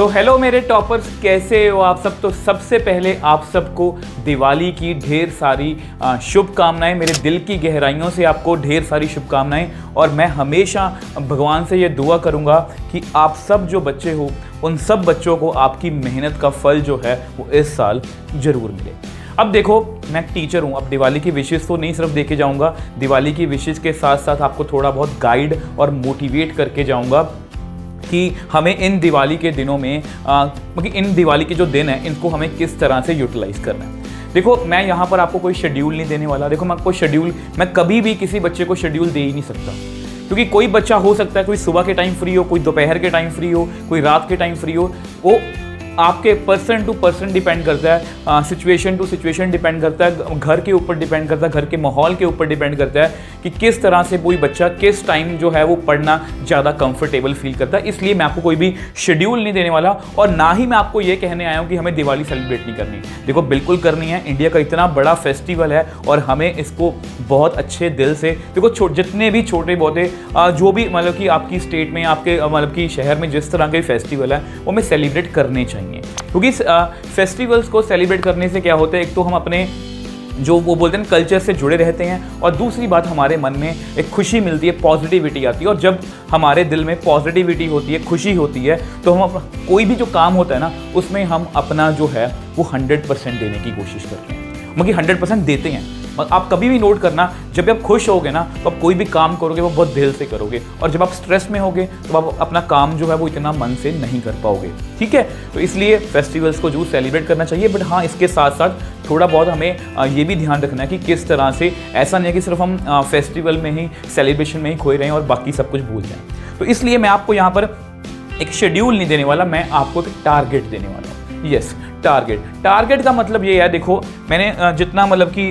तो हेलो मेरे टॉपर्स, कैसे हो आप सब। तो सबसे पहले आप सबको दिवाली की ढेर सारी शुभकामनाएं। मेरे दिल की गहराइयों से आपको ढेर सारी शुभकामनाएं। और मैं हमेशा भगवान से ये दुआ करूंगा कि आप सब जो बच्चे हो उन सब बच्चों को आपकी मेहनत का फल जो है वो इस साल ज़रूर मिले। अब देखो, मैं टीचर हूँ, अब दिवाली की विशेष तो नहीं सिर्फ देके जाऊँगा, दिवाली की विशेष के साथ साथ आपको थोड़ा बहुत गाइड और मोटिवेट करके जाऊँगा कि हमें इन दिवाली के दिनों में मतलब इन दिवाली के जो दिन हैं इनको हमें किस तरह से यूटिलाइज़ करना है। देखो, मैं यहाँ पर आपको कोई शेड्यूल नहीं देने वाला। देखो, मैं कभी भी किसी बच्चे को शेड्यूल दे ही नहीं सकता, क्योंकि कोई बच्चा हो सकता है कोई सुबह के टाइम फ्री हो, कोई दोपहर के टाइम फ्री हो, कोई रात के टाइम फ्री हो। वो आपके पर्सन टू पर्सन डिपेंड करता है, सिचुएशन टू सिचुएशन डिपेंड करता है, घर के ऊपर डिपेंड करता है, घर के माहौल के ऊपर डिपेंड करता है कि किस तरह से कोई बच्चा किस टाइम जो है वो पढ़ना ज़्यादा कंफर्टेबल फील करता है। इसलिए मैं आपको कोई भी शेड्यूल नहीं देने वाला, और ना ही मैं आपको ये कहने आया हूँ कि हमें दिवाली सेलिब्रेट नहीं करनी। देखो, बिल्कुल करनी है। इंडिया का इतना बड़ा फेस्टिवल है और हमें इसको बहुत अच्छे दिल से, देखो जितने भी छोटे बहुते जो भी मतलब कि आपकी स्टेट में, आपके मतलब कि शहर में जिस तरह के फेस्टिवल है वो हमें सेलिब्रेट करने चाहिए। क्योंकि फेस्टिवल्स को सेलिब्रेट करने से क्या होता है, एक तो हम अपने जो वो बोलते हैं कल्चर से जुड़े रहते हैं, और दूसरी बात हमारे मन में एक खुशी मिलती है, पॉजिटिविटी आती है। और जब हमारे दिल में पॉजिटिविटी होती है, खुशी होती है, तो हम कोई भी जो काम होता है ना उसमें हम अपना जो है वो 100% देने की कोशिश करते हैं, मतलब 100% देते हैं। और आप कभी भी नोट करना, जब आप खुश होगे ना तो आप कोई भी काम करोगे वो बहुत दिल से करोगे, और जब आप स्ट्रेस में होगे तो आप अपना काम जो है वो इतना मन से नहीं कर पाओगे। ठीक है, तो इसलिए फेस्टिवल्स को जरूर सेलिब्रेट करना चाहिए, बट हाँ, इसके साथ साथ थोड़ा बहुत हमें ये भी ध्यान रखना है कि किस तरह से, ऐसा नहीं है कि सिर्फ हम फेस्टिवल में ही, सेलिब्रेशन में ही खोए रहें और बाकी सब कुछ भूल जाएं। तो इसलिए मैं आपको यहाँ पर एक शेड्यूल नहीं देने वाला, मैं आपको एक टारगेट देने वाला हूँ। यस, टारगेट का मतलब ये है, देखो मैंने जितना मतलब कि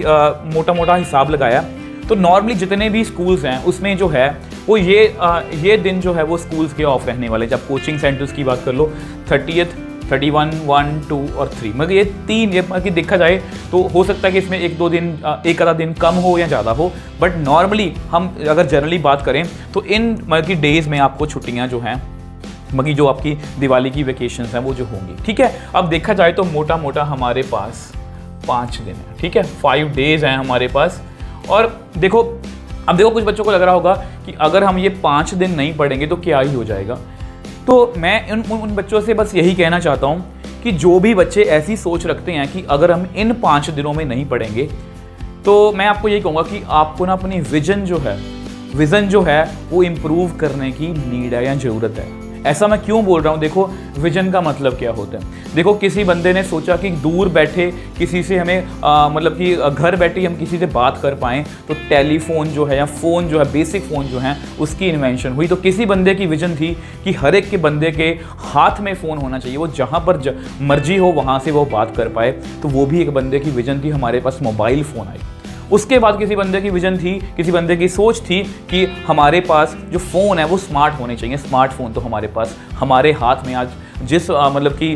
मोटा मोटा हिसाब लगाया, तो नॉर्मली जितने भी स्कूल्स हैं उसमें जो है वो ये दिन जो है वो स्कूल्स के ऑफ रहने वाले। जब कोचिंग सेंटर्स की बात कर लो, 30th, 31, 1, 2 और 3, मतलब ये तीन, ये मतलब कि देखा जाए तो हो सकता है कि इसमें एक आधा दिन कम हो या ज़्यादा हो, बट नॉर्मली हम अगर जनरली बात करें तो इन मतलब कि डेज़ में आपको छुट्टियाँ जो हैं, बाकी जो आपकी दिवाली की वेकेशंस हैं वो जो होंगी। ठीक है, अब देखा जाए तो मोटा मोटा हमारे पास 5 दिन है। ठीक है, 5 डेज़ हैं हमारे पास। और देखो, अब देखो कुछ बच्चों को लग रहा होगा कि अगर हम ये 5 दिन नहीं पढ़ेंगे तो क्या ही हो जाएगा। तो मैं उन बच्चों से बस यही कहना चाहता हूँ कि जो भी बच्चे ऐसी सोच रखते हैं कि अगर हम इन 5 दिनों में नहीं पढ़ेंगे, तो मैं आपको यही कहूँगा कि आपको ना अपनी विज़न जो है वो इम्प्रूव करने की नीड है या ज़रूरत है। ऐसा मैं क्यों बोल रहा हूँ, देखो विजन का मतलब क्या होता है। देखो, किसी बंदे ने सोचा कि दूर बैठे किसी से हमें मतलब कि घर बैठे हम किसी से बात कर पाएँ, तो टेलीफोन जो है या फ़ोन जो है, बेसिक फ़ोन जो है उसकी इन्वेंशन हुई। तो किसी बंदे की विजन थी कि हर एक के बंदे के हाथ में फ़ोन होना चाहिए, वो जहाँ पर मर्जी हो वहाँ से वो बात कर पाए। तो वो भी एक बंदे की विजन थी, हमारे पास मोबाइल फ़ोन आई। उसके बाद किसी बंदे की विजन थी, किसी बंदे की सोच थी कि हमारे पास जो फ़ोन है वो स्मार्ट होने चाहिए। स्मार्टफोन तो हमारे पास, हमारे हाथ में आज जिस मतलब कि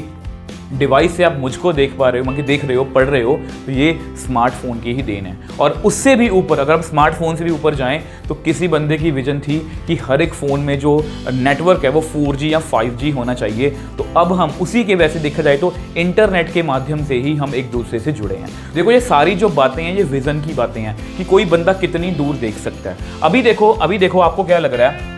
डिवाइस से आप मुझको देख पा रहे हो, मतलब देख रहे हो, पढ़ रहे हो, तो ये स्मार्टफोन की ही देन है। और उससे भी ऊपर, अगर हम स्मार्टफोन से भी ऊपर जाएं, तो किसी बंदे की विजन थी कि हर एक फ़ोन में जो नेटवर्क है वो 4G या 5G होना चाहिए। तो अब हम उसी के वैसे देखा जाए तो इंटरनेट के माध्यम से ही हम एक दूसरे से जुड़े हैं। देखो, ये सारी जो बातें हैं ये विज़न की बातें हैं कि कोई बंदा कितनी दूर देख सकता है। अभी देखो आपको क्या लग रहा है,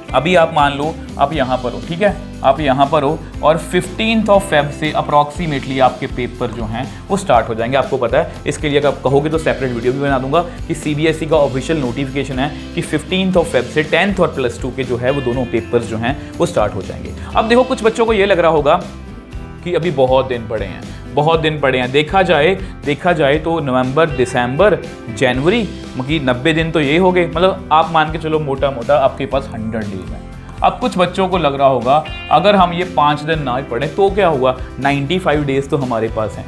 अभी आप मान लो आप यहाँ पर हो, ठीक है, आप यहाँ पर हो, और 15 फेब से अप्रॉक्सीमेटली आपके पेपर जो हैं वो स्टार्ट हो जाएंगे। आपको पता है, इसके लिए अगर आप कहोगे तो सेपरेट वीडियो भी बना दूंगा कि CBSE का ऑफिशियल नोटिफिकेशन है कि 15 फेब से 10th और +2 के जो है वो दोनों पेपर्स जो हैं वो स्टार्ट हो जाएंगे। अब देखो, कुछ बच्चों को ये लग रहा होगा कि अभी बहुत दिन पड़े हैं। देखा जाए तो नवंबर, दिसंबर, जनवरी, मतलब 90 दिन तो ये हो गए। मतलब आप मान के चलो मोटा मोटा आपके पास 100 डेज हैं। अब कुछ बच्चों को लग रहा होगा अगर हम ये 5 दिन ना पढ़ें तो क्या हुआ, 95 डेज तो हमारे पास हैं।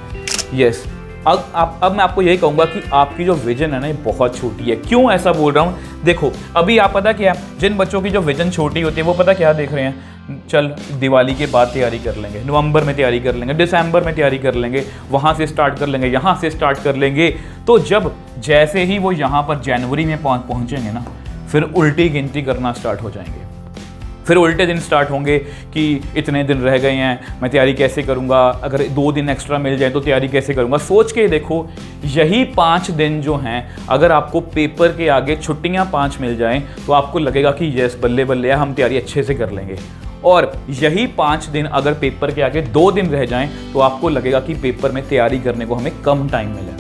यस, अब मैं आपको यही कहूँगा कि आपकी जो विजन है ना ये बहुत छोटी है। क्यों ऐसा बोल रहा हूँ, देखो अभी आप पता क्या, जिन बच्चों की जो विजन छोटी होती है वो पता क्या देख रहे हैं, चल दिवाली के बाद तैयारी कर लेंगे, नवंबर में तैयारी कर लेंगे, दिसंबर में तैयारी कर लेंगे, वहाँ से स्टार्ट कर लेंगे, यहाँ से स्टार्ट कर लेंगे। तो जब जैसे ही वो यहाँ पर जनवरी में पहुँचेंगे ना, फिर उल्टी गिनती करना स्टार्ट हो जाएंगे। फिर उल्टे दिन स्टार्ट होंगे कि इतने दिन रह गए हैं, मैं तैयारी कैसे करूंगा, अगर 2 दिन एक्स्ट्रा मिल जाए तो तैयारी कैसे करूंगा। सोच के देखो, यही 5 दिन जो हैं, अगर आपको पेपर के आगे छुट्टियां 5 मिल जाएं तो आपको लगेगा कि यस बल्ले बल्ले हम तैयारी अच्छे से कर लेंगे। और यही 5 दिन अगर पेपर के आगे 2 दिन रह जाएं तो आपको लगेगा कि पेपर में तैयारी करने को हमें कम टाइम मिला।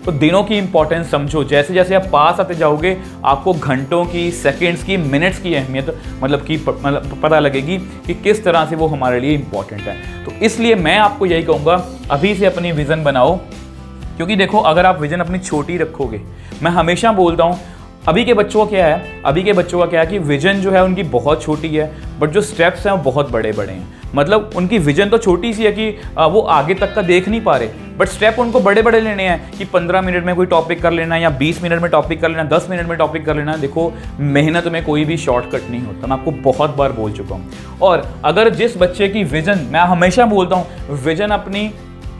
तो दिनों की इंपॉर्टेंस समझो। जैसे जैसे आप पास आते जाओगे आपको घंटों की, सेकंड्स की, मिनट्स की अहमियत मतलब पता लगेगी कि किस तरह से वो हमारे लिए इंपॉर्टेंट है। तो इसलिए मैं आपको यही कहूँगा, अभी से अपनी विज़न बनाओ। क्योंकि देखो, अगर आप विज़न अपनी छोटी रखोगे, मैं हमेशा बोलता हूँ अभी के बच्चों का क्या है, अभी के बच्चों का क्या है कि विजन जो है उनकी बहुत छोटी है, बट जो स्टेप्स हैं वो बहुत बड़े बड़े हैं। मतलब उनकी विजन तो छोटी सी है कि वो आगे तक का देख नहीं पा रहे, बट स्टेप उनको बड़े बड़े लेने हैं कि 15 मिनट में कोई टॉपिक कर लेना, या 20 मिनट में टॉपिक कर लेना, 10 मिनट में टॉपिक कर लेना। देखो, मेहनत में कोई भी शॉर्टकट नहीं होता, मैं आपको बहुत बार बोल चुका हूँ। और अगर जिस बच्चे की विजन, मैं हमेशा बोलता हूँ, विजन अपनी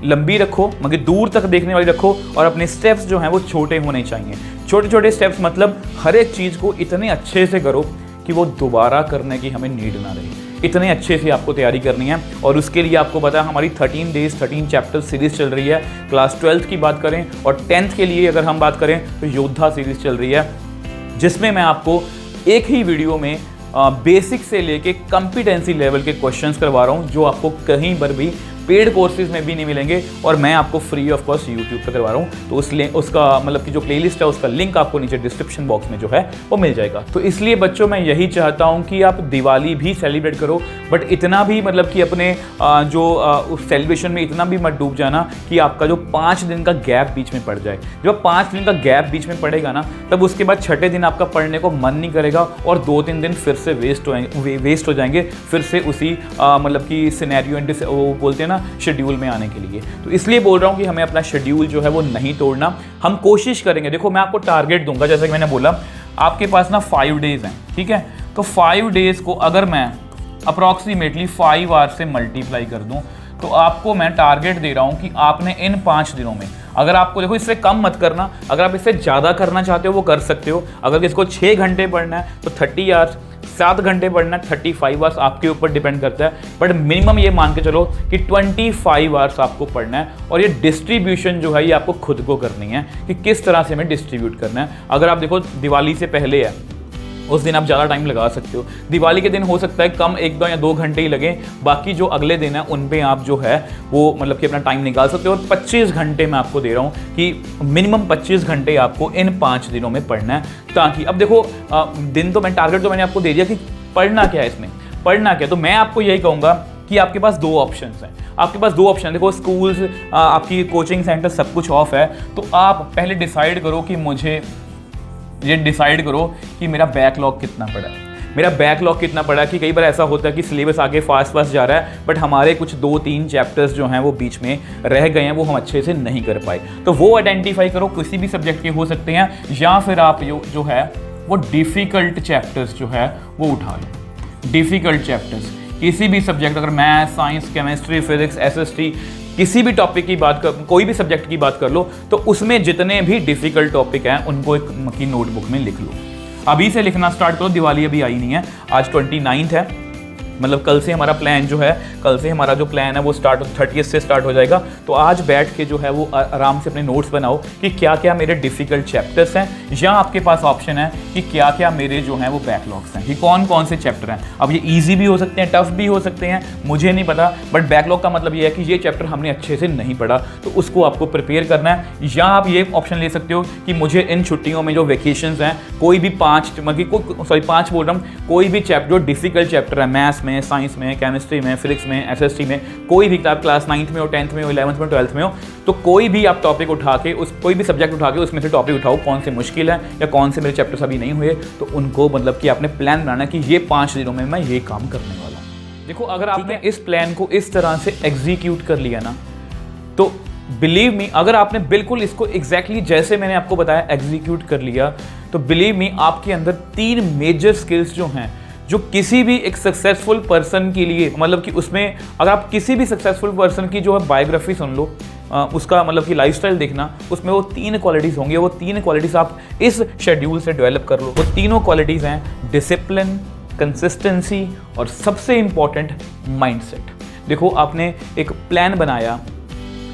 लंबी रखो मगर दूर तक देखने वाली रखो, और अपने स्टेप्स जो हैं वो छोटे होने चाहिए। छोटे छोटे स्टेप्स, मतलब हर एक चीज़ को इतने अच्छे से करो कि वो दोबारा करने की हमें नीड ना रहे। इतने अच्छे से आपको तैयारी करनी है। और उसके लिए आपको पता है हमारी 13 डेज 13 चैप्टर सीरीज़ चल रही है। क्लास 12th की बात करें और 10th के लिए अगर हम बात करें तो योद्धा सीरीज़ चल रही है, जिसमें मैं आपको एक ही वीडियो में बेसिक से लेके कॉम्पिटेंसी लेवल के क्वेश्चंस करवा रहा हूँ, जो आपको कहीं पर भी पेड कोर्सेज में भी नहीं मिलेंगे, और मैं आपको फ्री ऑफ कॉस्ट यूट्यूब पर करवा रहा हूँ। तो उसका मतलब कि जो प्लेलिस्ट है उसका लिंक आपको नीचे डिस्क्रिप्शन बॉक्स में जो है वो मिल जाएगा। तो इसलिए बच्चों, मैं यही चाहता हूँ कि आप दिवाली भी सेलिब्रेट करो, बट इतना भी मतलब कि अपने उस सेलिब्रेशन में इतना भी मत डूब जाना कि आपका जो 5 दिन का गैप बीच में पड़ जाए। जब 5 दिन का गैप बीच में पड़ेगा ना, तब उसके बाद छठे दिन आपका पढ़ने को मन नहीं करेगा, और 2-3 दिन फिर से वेस्ट हो जाएंगे, फिर से उसी मतलब कि सिनेरियो वो बोलते हैं ना शेड्यूल में आने के लिए। तो इसलिए बोल रहा हूं कि हमें अपना शेड्यूल जो है वो नहीं तोड़ना, हम कोशिश करेंगे। देखो, मैं आपको टारगेट दूंगा, जैसे कि मैंने बोला, आपके पास ना 5 डेज हैं, ठीक है। तो 5 डेज को अगर मैं अप्रॉक्सीमेटली 5 आवर्स से मल्टीप्लाई कर दूं, तो आपको मैं टारगेट दे रहा हूं कि आपने इन 5 दिनों में, अगर आपको, देखो इससे कम मत करना, अगर आप इससे ज़्यादा करना चाहते हो वो कर सकते हो। अगर इसको 6 घंटे पढ़ना है तो 30 आवर्स, 7 घंटे पढ़ना, 35 आवर्स, आपके ऊपर डिपेंड करता है। बट मिनिमम ये मान के चलो कि 25 आवर्स आपको पढ़ना है। और ये डिस्ट्रीब्यूशन जो है ये आपको खुद को करनी है कि किस तरह से हमें डिस्ट्रीब्यूट करना है। अगर आप देखो, दिवाली से पहले है, उस दिन आप ज़्यादा टाइम लगा सकते हो। दिवाली के दिन हो सकता है कम 1 या 2 घंटे ही लगे, बाकी जो अगले दिन है उन पे आप जो है वो मतलब कि अपना टाइम निकाल सकते हो। और 25 घंटे मैं आपको दे रहा हूँ कि मिनिमम 25 घंटे आपको इन 5 दिनों में पढ़ना है, ताकि अब देखो दिन तो मैं टारगेट तो मैंने आपको दे दिया कि पढ़ना क्या है, इसमें पढ़ना क्या। तो मैं आपको यही कहूँगा कि आपके पास 2 ऑप्शंस हैं, आपके पास 2 ऑप्शन। देखो, स्कूल्स, आपकी कोचिंग सेंटर सब कुछ ऑफ है, तो आप पहले डिसाइड करो कि मुझे ये डिसाइड करो कि मेरा बैकलॉग कितना पड़ा है। मेरा बैकलॉग कितना पड़ा है कि कई बार ऐसा होता है कि सिलेबस आगे फास्ट जा रहा है, बट हमारे कुछ 2-3 चैप्टर्स जो हैं वो बीच में रह गए हैं, वो हम अच्छे से नहीं कर पाए। तो वो आइडेंटिफाई करो, किसी भी सब्जेक्ट के हो सकते हैं, या फिर आप जो है वो डिफ़िकल्ट चैप्टर्स जो है वो उठा लो। डिफ़िकल्ट चैप्टर्स किसी भी सब्जेक्ट, अगर math, science, chemistry, physics, SST, किसी भी टॉपिक की बात कर, कोई भी सब्जेक्ट की बात कर लो, तो उसमें जितने भी डिफ़िकल्ट टॉपिक हैं उनको एक की नोटबुक में लिख लो। अभी से लिखना स्टार्ट करो, दिवाली अभी आई नहीं है, आज 29 है, मतलब कल से हमारा प्लान जो है, कल से हमारा जो प्लान है वो 30 से स्टार्ट हो जाएगा। तो आज बैठ के जो है वो आराम से अपने नोट्स बनाओ कि क्या क्या मेरे डिफ़िकल्ट चैप्टर्स हैं, या आपके पास ऑप्शन है कि क्या क्या मेरे जो हैं वो बैकलॉग्स हैं, कि कौन कौन से चैप्टर हैं। अब ये ईजी भी हो सकते हैं, टफ भी हो सकते हैं, मुझे नहीं पता, बट बैकलॉग का मतलब ये है कि ये चैप्टर हमने अच्छे से नहीं पढ़ा, तो उसको आपको प्रिपेयर करना है। या आप ये ऑप्शन ले सकते हो कि मुझे इन छुट्टियों में जो वेकेशंस हैं, कोई भी 5 बोल रहा हूँ, कोई भी चैप्टर जो डिफ़िकल्ट चैप्टर है, मैथ्स में, साइंस में, केमिस्ट्री में, फिजिक्स में, SST में, कोई भी आप क्लास 9th में हो, 10th में हो, 11th में, 12th में हो, तो कोई भी आप टॉपिक उठा के, कोई भी सब्जेक्ट उठा के उसमें से टॉपिक उठाओ, कौन से मुश्किल है या कौन से मेरे चैप्टर्स अभी नहीं हुए, तो उनको मतलब कि आपने प्लान बनाना कि ये 5 दिनों में मैं ये काम करने वाला हूँ। देखो, अगर आपने इस प्लान को इस तरह से एग्जीक्यूट कर लिया ना, तो बिलीव मी, अगर आपने बिल्कुल इसको एग्जैक्टली जैसे मैंने आपको बताया एग्जीक्यूट कर लिया, तो बिलीव मी, आपके अंदर 3 मेजर स्किल्स जो हैं, जो किसी भी एक सक्सेसफुल पर्सन के लिए, मतलब कि उसमें अगर आप किसी भी सक्सेसफुल पर्सन की जो है बायोग्राफी सुन लो, उसका मतलब कि लाइफस्टाइल देखना, उसमें वो 3 क्वालिटीज़ होंगी। वो 3 क्वालिटीज़ आप इस शेड्यूल से डेवलप कर लो। वो तीनों क्वालिटीज़ हैं डिसिप्लिन, कंसिस्टेंसी और सबसे इंपॉर्टेंट माइंडसेट। देखो आपने एक प्लान बनाया,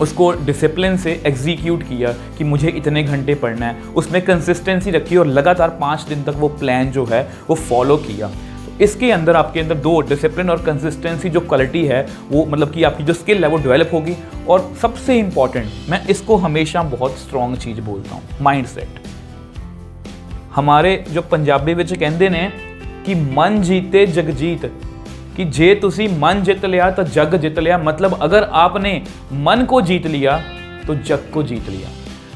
उसको डिसिप्लिन से एग्जीक्यूट किया कि मुझे इतने घंटे पढ़ना है, उसमें कंसिस्टेंसी रखी और लगातार 5 दिन तक वो प्लान जो है वो फॉलो किया। तो इसके अंदर आपके अंदर दो, डिसिप्लिन और कंसिस्टेंसी जो क्वालिटी है वो मतलब कि आपकी जो स्किल है वो डेवलप होगी। और सबसे इंपॉर्टेंट, मैं इसको हमेशा बहुत स्ट्रॉन्ग चीज़ बोलता हूँ, माइंडसेट। हमारे जो पंजाबी विच कहते ने कि मन जीते जग जीत, कि जे तुसी मन जित लिया तो जग जित लिया। मतलब अगर आपने मन को जीत लिया तो जग को जीत लिया।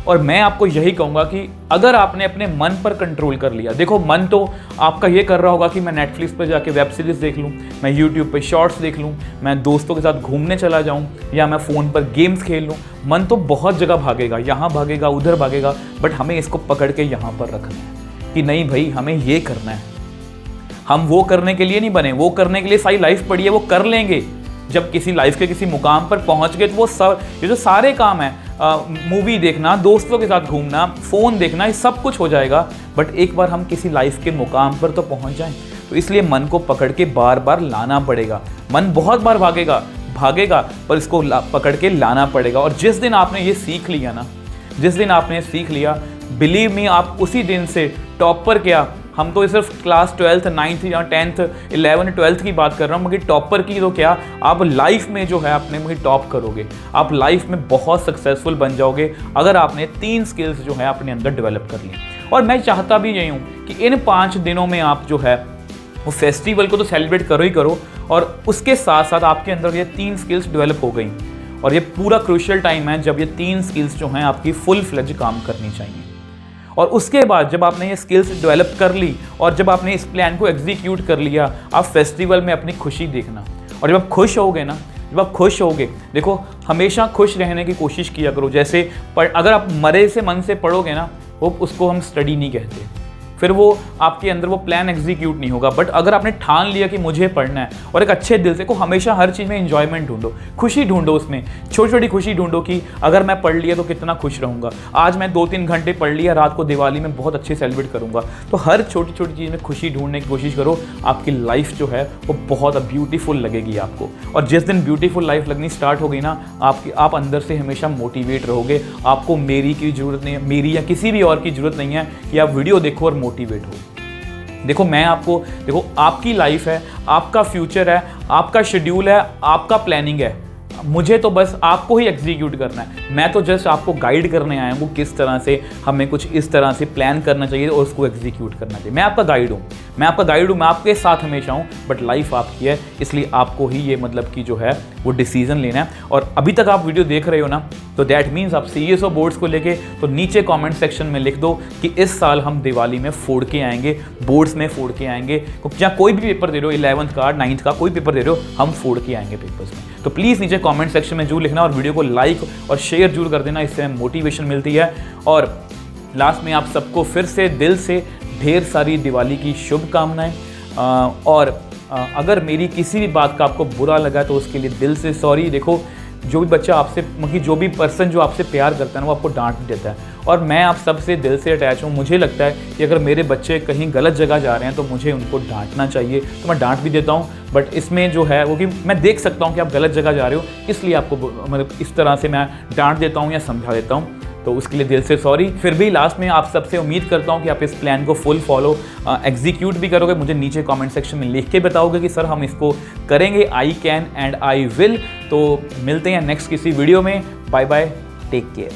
और मैं आपको यही कहूँगा कि अगर आपने अपने मन पर कंट्रोल कर लिया, देखो मन तो आपका ये कर रहा होगा कि मैं नेटफ्लिक्स पर जाके वेब सीरीज़ देख लूँ, मैं यूट्यूब पे शॉर्ट्स देख लूँ, मैं दोस्तों के साथ घूमने चला जाऊँ, या मैं फ़ोन पर गेम्स खेल लूँ। मन तो बहुत जगह भागेगा, यहाँ भागेगा उधर भागेगा, बट हमें इसको पकड़ के यहाँ पर रखना है कि नहीं भाई हमें ये करना है। हम वो करने के लिए नहीं बने, वो करने के लिए सारी लाइफ पड़ी है, वो कर लेंगे। जब किसी लाइफ के किसी मुकाम पर पहुंच गए तो वो सब, ये जो सारे काम है, मूवी देखना, दोस्तों के साथ घूमना, फ़ोन देखना, ये सब कुछ हो जाएगा। बट एक बार हम किसी लाइफ के मुकाम पर तो पहुंच जाएं, तो इसलिए मन को पकड़ के बार बार लाना पड़ेगा। मन बहुत बार भागेगा पर इसको पकड़ के लाना पड़ेगा। और जिस दिन आपने ये सीख लिया ना, जिस दिन आपने सीख लिया, बिलीव मी, आप उसी दिन से टॉपर, क्या हम तो सिर्फ क्लास 12th 9th या 10th 11th 12th की बात कर रहा हूँ, मगर टॉपर की तो क्या, आप लाइफ में जो है अपने मगर टॉप करोगे, आप लाइफ में बहुत सक्सेसफुल बन जाओगे अगर आपने 3 स्किल्स जो है अपने अंदर डेवलप कर ली। और मैं चाहता भी यही हूँ कि इन 5 दिनों में आप जो है वो फेस्टिवल को तो सेलिब्रेट करो ही करो, और उसके साथ साथ आपके अंदर ये 3 स्किल्स डेवलप हो गई। और ये पूरा क्रूशियल टाइम है जब ये 3 स्किल्स जो हैं आपकी फुल फ्लेज काम करनी चाहिए। और उसके बाद जब आपने ये स्किल्स डेवलप कर ली और जब आपने इस प्लान को एग्जीक्यूट कर लिया, आप फेस्टिवल में अपनी खुशी देखना। और जब आप खुश होगे ना, जब आप खुश होगे, देखो हमेशा खुश रहने की कोशिश किया करो। जैसे अगर आप मरे से मन से पढ़ोगे ना, वो उसको हम स्टडी नहीं कहते, फिर वो आपके अंदर वो प्लान एग्जीक्यूट नहीं होगा। बट अगर आपने ठान लिया कि मुझे पढ़ना है और एक अच्छे दिल से, को हमेशा हर चीज़ में एंजॉयमेंट ढूंढो, खुशी ढूंढो, उसमें छोटी छोटी खुशी ढूंढो कि अगर मैं पढ़ लिया तो कितना खुश रहूँगा। आज मैं 2-3 घंटे पढ़ लिया, रात को दिवाली में बहुत अच्छे सेलिब्रेट करूँगा। तो हर छोटी छोटी चीज़ में खुशी ढूंढने की कोशिश करो, आपकी लाइफ जो है वो बहुत ब्यूटीफुल लगेगी आपको। और जिस दिन ब्यूटीफुल लाइफ लगनी स्टार्ट हो गई ना, आप अंदर से हमेशा मोटिवेट रहोगे। आपको मेरी की ज़रूरत नहीं है, मेरी या किसी भी और की ज़रूरत नहीं है कि आप वीडियो देखो और मोटिवेट हो। देखो मैं आपको, देखो आपकी लाइफ है, आपका फ्यूचर है, आपका शेड्यूल है, आपका प्लानिंग है, मुझे तो बस आपको ही एग्जीक्यूट करना है। मैं तो जस्ट आपको गाइड करने आया हूँ किस तरह से हमें कुछ इस तरह से प्लान करना चाहिए और उसको एग्जीक्यूट करना चाहिए। मैं आपका गाइड हूँ, मैं आपके साथ हमेशा हूँ, बट लाइफ आपकी है, इसलिए आपको ही ये मतलब कि जो है वो डिसीजन लेना है। और अभी तक आप वीडियो देख रहे हो ना, तो दैट मीन्स आप सीरियस हो बोर्ड्स को लेके। तो नीचे कमेंट सेक्शन में लिख दो कि इस साल हम दिवाली में फोड़ के आएंगे, बोर्ड्स में फोड़ के आएंगे। जहाँ कोई भी पेपर दे रहे हो, 11th का 9th का कोई पेपर दे रहे हो, हम फोड़ के आएंगे पेपर्स में। तो प्लीज़ नीचे कमेंट सेक्शन में जरूर लिखना और वीडियो को लाइक और शेयर जरूर कर देना, इससे मोटिवेशन मिलती है। और लास्ट में आप सबको फिर से दिल से ढेर सारी दिवाली की शुभकामनाएं। और अगर मेरी किसी भी बात का आपको बुरा लगा तो उसके लिए दिल से सॉरी। देखो जो भी बच्चा आपसे, मतलब जो भी पर्सन जो आपसे प्यार करता है ना, वो आपको डांट देता है, और मैं आप सबसे दिल से अटैच हूँ। मुझे लगता है कि अगर मेरे बच्चे कहीं गलत जगह जा रहे हैं तो मुझे उनको डांटना चाहिए, तो मैं डांट भी देता हूँ। बट इसमें जो है वो कि मैं देख सकता हूँ कि आप गलत जगह जा रहे हो, इसलिए आपको मतलब इस तरह से मैं डांट देता हूँ या समझा देता हूँ, तो उसके लिए दिल से सॉरी। फिर भी लास्ट में आप सबसे उम्मीद करता हूँ कि आप इस प्लान को फुल फॉलो एग्जीक्यूट भी करोगे। मुझे नीचे कमेंट सेक्शन में लिख के बताओगे कि सर हम इसको करेंगे, I can and I will. तो मिलते हैं नेक्स्ट किसी वीडियो में। Bye bye, take care.